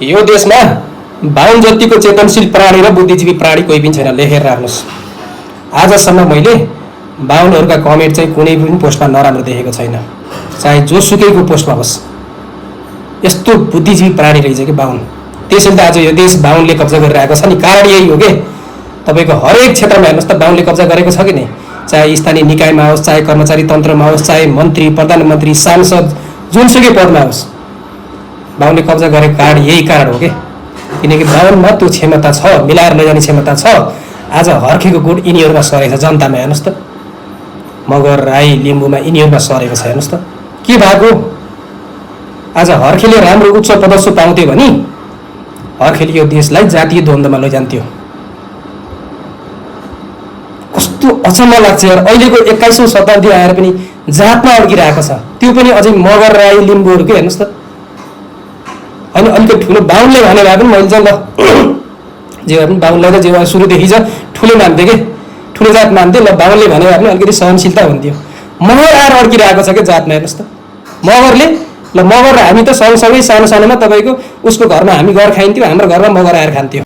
यो देशमा बाहुन जतिको चेतनशील प्राणी र बुद्धिजीवी प्राणी कोही पनि छैन। लेखेर राख्नुहोस्। आजसम्म मैले बाहुनहरूका कमेन्ट चाहिँ कुनै पनि पोस्टमा नराम्रो देखेको छैन, चाहे जोसुकैको पोस्टमा होस्। यस्तो बुद्धिजीवी प्राणी रहेछ कि बाहुन। त्यसैले त आज यो देश बाहुनले कब्जा गरिरहेको छ नि। कारण यही हो कि तपाईँको हरेक क्षेत्रमा हेर्नुहोस् त बाहुनले कब्जा गरेको छ कि नै। चाहे स्थानीय निकायमा होस्, चाहे कर्मचारी तन्त्रमा होस्, चाहे मन्त्री प्रधानमन्त्री सांसद जुनसुकै पदमा होस्, बाहुनले कब्जा गरेको कारण यही कारण हो कि। किनकि बाहुनमा त्यो क्षमता छ, मिलाएर लैजाने क्षमता छ। आज हर्केको गुण यिनीहरूमा सरेको छ। जनतामा हेर्नुहोस् त, मगर राई लिम्बूमा यिनीहरूमा सरेको छ। हेर्नुहोस् त के भएको। आज हर्केले राम्रो उच्च पदस्थ पाउँथ्यो भने हर्केले यो देशलाई जातीय द्वन्द्वमा लैजान्थ्यो। कस्तो अचम्म लाग्छ यार। अहिलेको 21औं शताब्दी आएर पनि जातमा अड्किरहेको छ, त्यो पनि अझै मगर राई लिम्बूहरूकै। हेर्नुहोस् त, होइन अलिकति ठुलो बाहुनले भने भए पनि मैले चाहिँ ल जे भए पनि बाहुनलाई त जे सुरुदेखि चाहिँ ठुलो मान्थेँ कि, ठुलो जात मान्थेँ। ल बाहुनले भने भए पनि अलिकति सहनशीलता हुन्थ्यो। मगर आएर अड्किरहेको छ क्या जातमा। हेर्नुहोस् त मगरले, ल मगर र हामी त सँगसँगै सानो सानोमा तपाईँको उसको घरमा हामी गएर खाइन्थ्यो, हाम्रो घरमा मगर आएर खान्थ्यो।